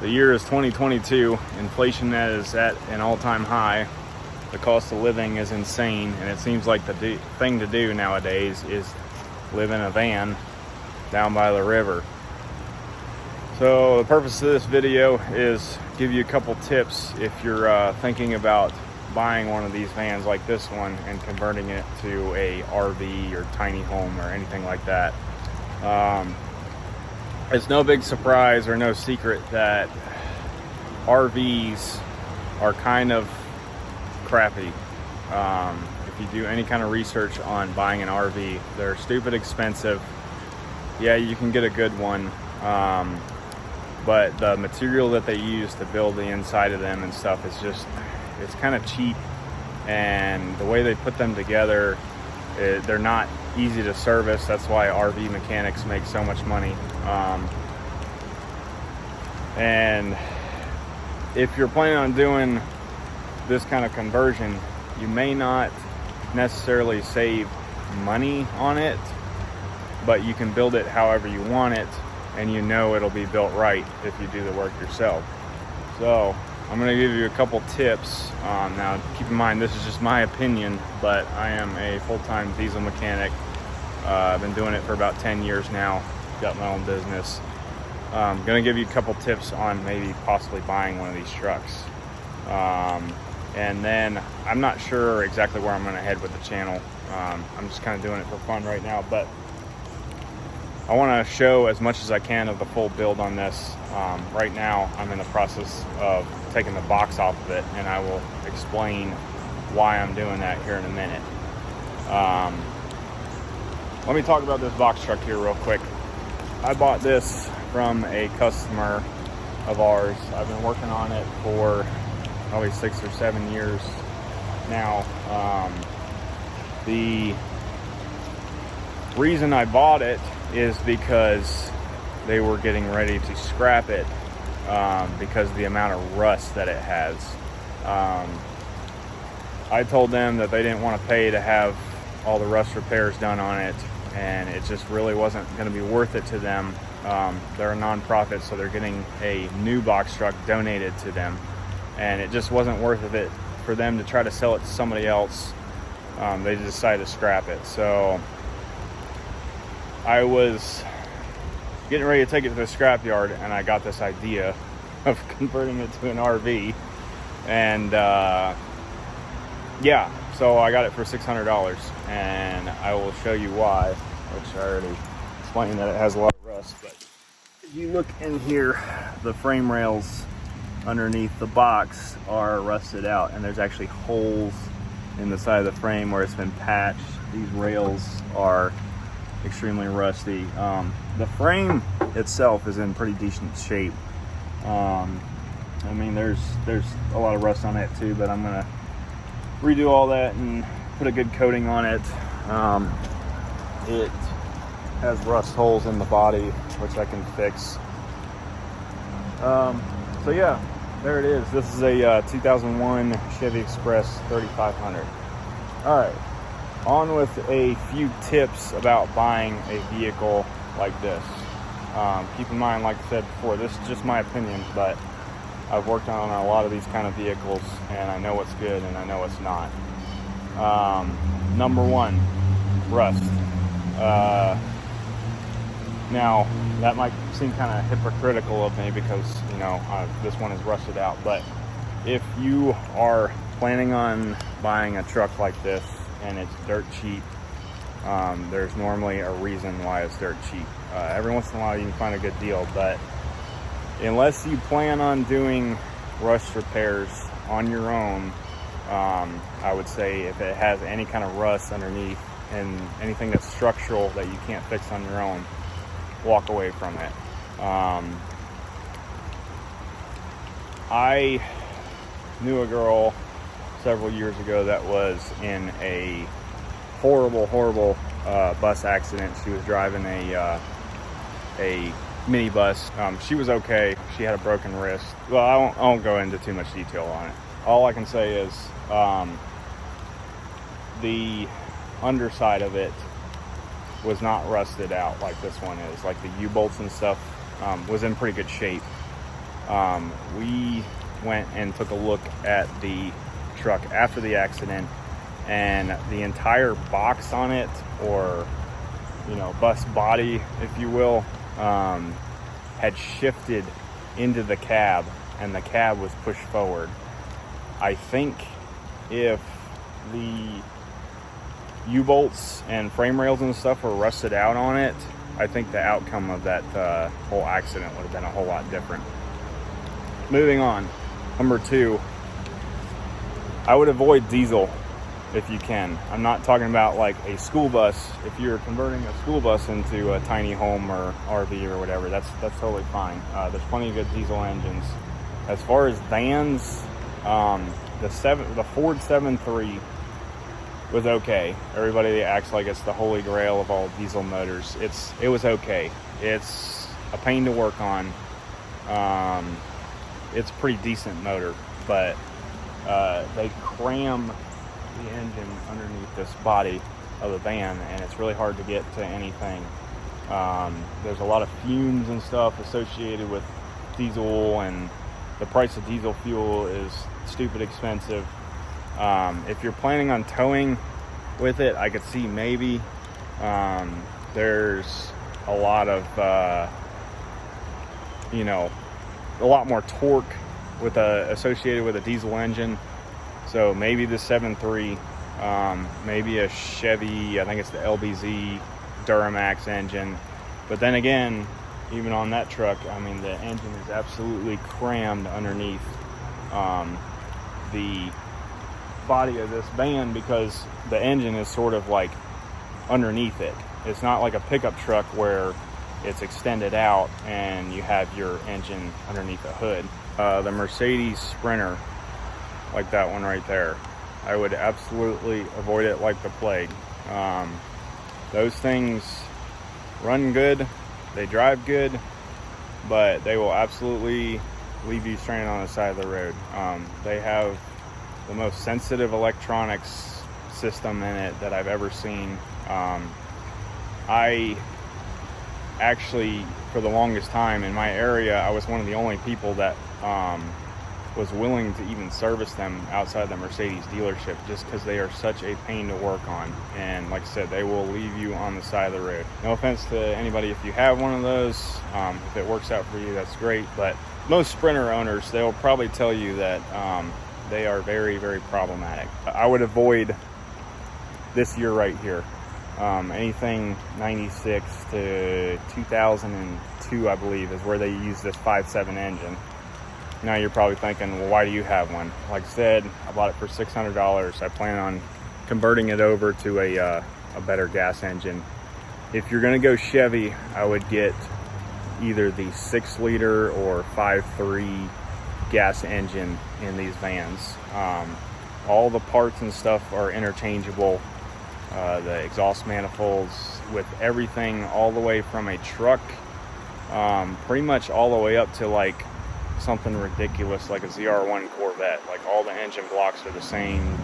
The year is 2022. Inflation is at an all-time high. The cost of living is insane, and it seems like the thing to do nowadays is live in a van down by the river. So the purpose of this video is give you a couple tips if you're thinking about buying one of these vans like this one and converting it to a RV or tiny home or anything like that. It's no big surprise or no secret that RVs are kind of crappy. If you do any kind of research on buying an RV, they're stupid expensive. Yeah, you can get a good one, but the material that they use to build the inside of them and stuff is just, it's kind of cheap, and the way they put them together, they're not easy to service. That's why RV mechanics make so much money. And if you're planning on doing this kind of conversion, you may not necessarily save money on it, but you can build it however you want it, and you know it'll be built right if you do the work yourself. So I'm going to give you a couple tips. Now keep in mind, this is just my opinion, but I am a full-time diesel mechanic. I've been doing it for about 10 years now. Got my own business. I'm going to give you a couple tips on maybe possibly buying one of these trucks. And then I'm not sure exactly where I'm going to head with the channel. I'm just kind of doing it for fun right now, but I want to show as much as I can of the full build on this. Right now I'm in the process of taking the box off of it, and I will explain why I'm doing that here in a minute. Let me talk about this box truck here real quick. I bought this from a customer of ours. I've been working on it for probably 6 or 7 years now. The reason I bought it is because they were getting ready to scrap it because of the amount of rust that it has. I told them that they didn't want to pay to have all the rust repairs done on it, and it just really wasn't going to be worth it to them. They're a non-profit, so they're getting a new box truck donated to them, and it just wasn't worth it for them to try to sell it to somebody else. They decided to scrap it. So I was getting ready to take it to the scrapyard, and I got this idea of converting it to an RV, and yeah, so I got it for $600, and I will show you why, which I already explained that it has a lot of rust. But if you look in here, the frame rails underneath the box are rusted out, and there's actually holes in the side of the frame where it's been patched. These rails are extremely rusty. The frame itself is in pretty decent shape. I mean, there's a lot of rust on it too, but I'm gonna redo all that and put a good coating on it. It has rust holes in the body, which I can fix. So yeah, there it is. This is a 2001 Chevy Express 3500. All right, on with a few tips about buying a vehicle like this. Keep in mind, like I said before, this is just my opinion, but I've worked on a lot of these kind of vehicles, and I know what's good and I know what's not. Number one, rust. Now, that might seem kind of hypocritical of me because, you know, this one is rusted out, but if you are planning on buying a truck like this and it's dirt cheap, there's normally a reason why it's dirt cheap. Every once in a while you can find a good deal, but unless you plan on doing rust repairs on your own, I would say if it has any kind of rust underneath and anything that's structural that you can't fix on your own, walk away from it. I knew a girl several years ago that was in a horrible bus accident. She was driving a minibus. She was okay. She had a broken wrist. Well, I won't go into too much detail on it. All I can say is the underside of it was not rusted out like this one is. Like the U-bolts and stuff was in pretty good shape. We went and took a look at the truck after the accident, and the entire box on it, or bus body, if you will, had shifted into the cab, and the cab was pushed forward. I think if the U-bolts and frame rails and stuff were rusted out on it, I think the outcome of that whole accident would have been a whole lot different. Moving on, number 2, I would avoid diesel if you can. I'm not talking about like a school bus. If you're converting a school bus into a tiny home or RV or whatever, that's totally fine. There's plenty of good diesel engines. As far as vans, the Ford 7.3 was okay. Everybody acts like it's the holy grail of all diesel motors. It was okay. It's a pain to work on. It's a pretty decent motor, but they cram the engine underneath this body of the van, and it's really hard to get to anything. There's a lot of fumes and stuff associated with diesel, and the price of diesel fuel is stupid expensive. If you're planning on towing with it, I could see maybe. There's a lot of a lot more torque associated with a diesel engine. So maybe the 7.3, maybe a Chevy, I think it's the LBZ Duramax engine. But then again, even on that truck, I mean, the engine is absolutely crammed underneath the body of this van, because the engine is sort of like underneath it. It's not like a pickup truck where it's extended out and you have your engine underneath the hood. The Mercedes Sprinter, like that one right there, I would absolutely avoid it like the plague. Those things run good, they drive good, but they will absolutely leave you stranded on the side of the road. They have the most sensitive electronics system in it that I've ever seen. I actually, for the longest time in my area, I was one of the only people that was willing to even service them outside the Mercedes dealership, just because they are such a pain to work on. And like I said, they will leave you on the side of the road. No offense to anybody if you have one of those. If it works out for you, that's great. But most Sprinter owners, they'll probably tell you that they are very, very problematic. I would avoid this year right here. Anything 96 to 2002, I believe, is where they use this 5.7 engine. Now you're probably thinking, well, why do you have one? Like I said, I bought it for $600. I plan on converting it over to a better gas engine. If you're gonna go Chevy, I would get either the 6-liter or 5.3 gas engine in these vans. All the parts and stuff are interchangeable. The exhaust manifolds, with everything all the way from a truck, pretty much all the way up to like something ridiculous like a ZR1 Corvette. Like, all the engine blocks are the same,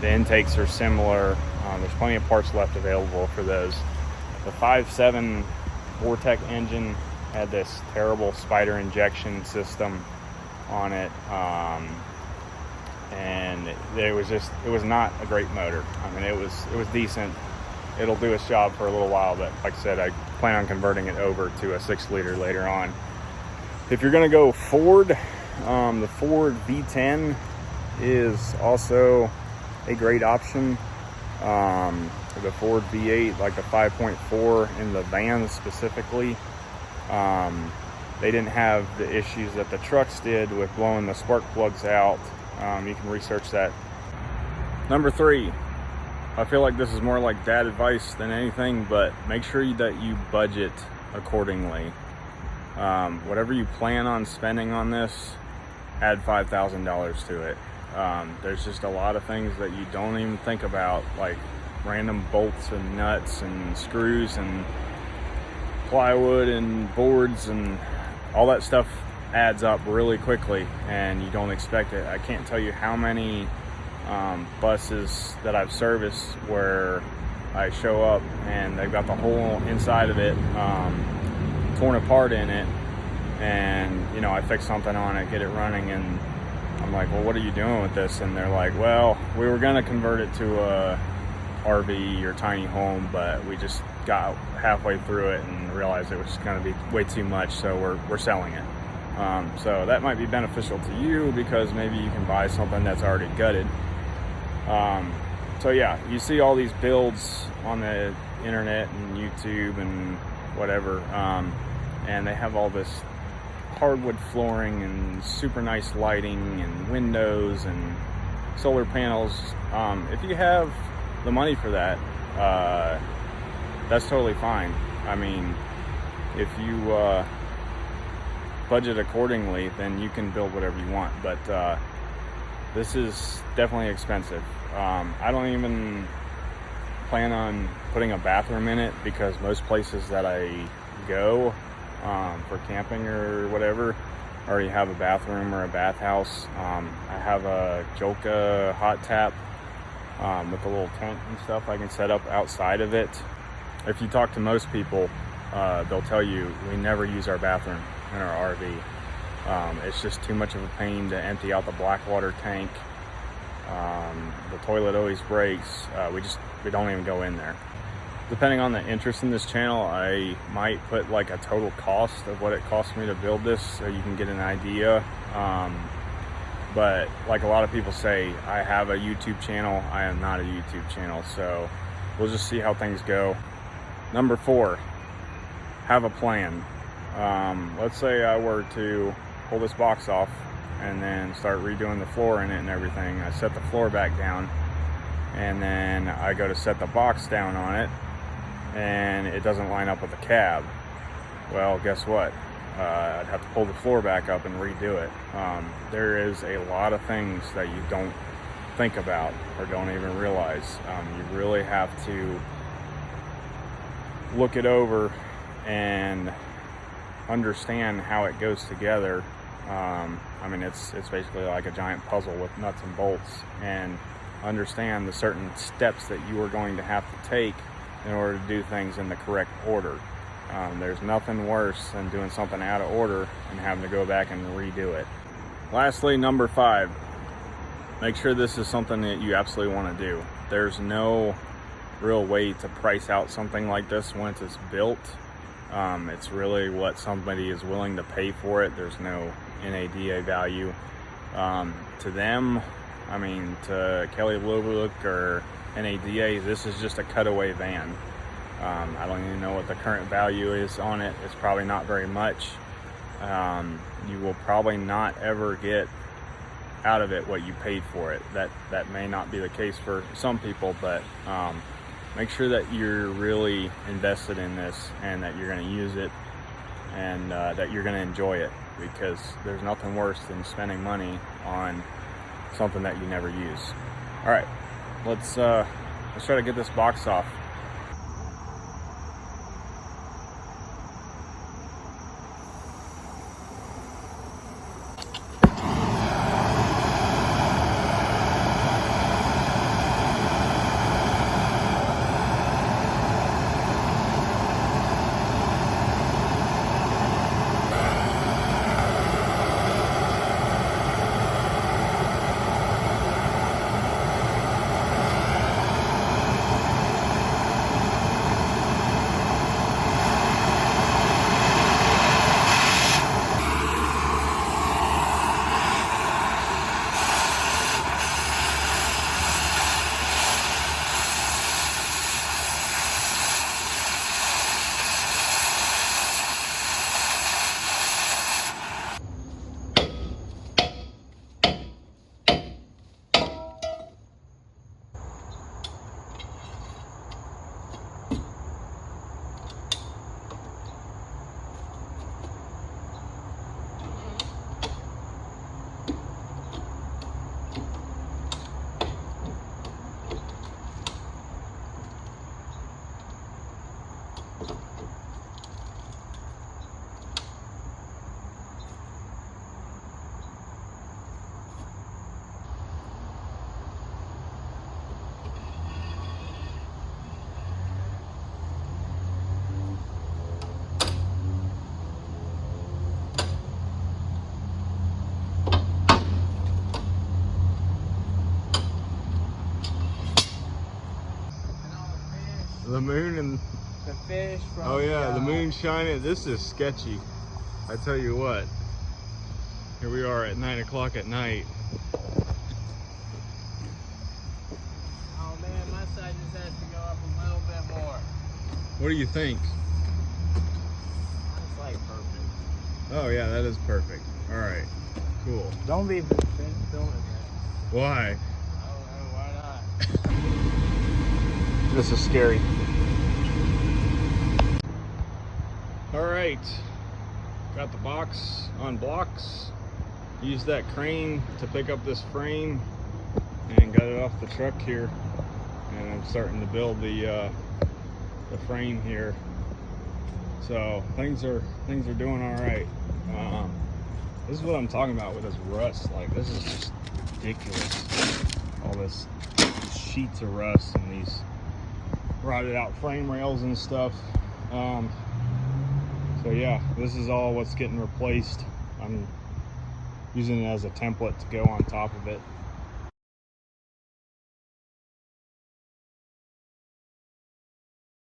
the intakes are similar. There's plenty of parts left available for those. The 5.7 Vortec engine had this terrible spider injection system on it, and it was not a great motor. I mean, it was decent. It'll do its job for a little while, but like I said, I plan on converting it over to a 6-liter later on. If you're gonna go Ford, the Ford V10 is also a great option. The Ford V8, like the 5.4 in the vans specifically, they didn't have the issues that the trucks did with blowing the spark plugs out. You can research that. Number 3, I feel like this is more like dad advice than anything, but make sure that you budget accordingly. Whatever you plan on spending on this, add $5,000 to it. There's just a lot of things that you don't even think about, like random bolts and nuts and screws and plywood and boards, and all that stuff adds up really quickly and you don't expect it. I can't tell you how many buses that I've serviced where I show up and they've got the whole inside of it torn apart in it, and you know, I fix something on it, get it running, and I'm like, well, what are you doing with this? And they're like, well, we were gonna convert it to a RV or tiny home, but we just got halfway through it and realized it was just gonna be way too much, so we're selling it. So that might be beneficial to you because maybe you can buy something that's already gutted. So yeah, you see all these builds on the internet and YouTube and whatever, and they have all this hardwood flooring and super nice lighting and windows and solar panels. If you have the money for that, that's totally fine. I mean, if you budget accordingly, then you can build whatever you want, but this is definitely expensive. I don't even plan on putting a bathroom in it because most places that I go for camping or whatever already have a bathroom or a bathhouse. I have a Joka hot tap with a little tent and stuff I can set up outside of it. If you talk to most people, they'll tell you we never use our bathroom in our RV. It's just too much of a pain to empty out the black water tank. The toilet always breaks. We don't even go in there. Depending on the interest in this channel, I might put like a total cost of what it cost me to build this so you can get an idea. But like a lot of people say, I have a YouTube channel. I am not a YouTube channel, so we'll just see how things go. Number 4, have a plan. Let's say I were to pull this box off and then start redoing the floor in it and everything. I set the floor back down, and then I go to set the box down on it, and it doesn't line up with the cab. Well, guess what? I'd have to pull the floor back up and redo it. There is a lot of things that you don't think about or don't even realize. You really have to look it over and understand how it goes together. I mean, it's basically like a giant puzzle with nuts and bolts, and understand the certain steps that you are going to have to take in order to do things in the correct order. There's nothing worse than doing something out of order and having to go back and redo it. Lastly, number 5, make sure this is something that you absolutely want to do. There's no real way to price out something like this once it's built. It's really what somebody is willing to pay for it. There's no NADA value. To them, I mean, to Kelly Blue Book or NADA, this is just a cutaway van. I don't even know what the current value is on it. It's probably not very much. You will probably not ever get out of it what you paid for it. That may not be the case for some people, but make sure that you're really invested in this and that you're going to use it and that you're going to enjoy it, because there's nothing worse than spending money on something that you never use. All right, let's try to get this box off. The moon and the fish from oh yeah, the moon shining. This is sketchy. I tell you what. Here we are at 9 o'clock at night. Oh man, my side just has to go up a little bit more. What do you think? That's like perfect. Oh yeah, that is perfect. All right, cool. Don't leave the thing filming that. Why? I don't know, why not? This is scary. All right, got the box on blocks. Used that crane to pick up this frame and got it off the truck here. And I'm starting to build the frame here. So things are doing all right. This is what I'm talking about with this rust. Like, this is just ridiculous. All this sheets of rust and these rotted out frame rails and stuff. So yeah, this is all what's getting replaced. I'm using it as a template to go on top of it.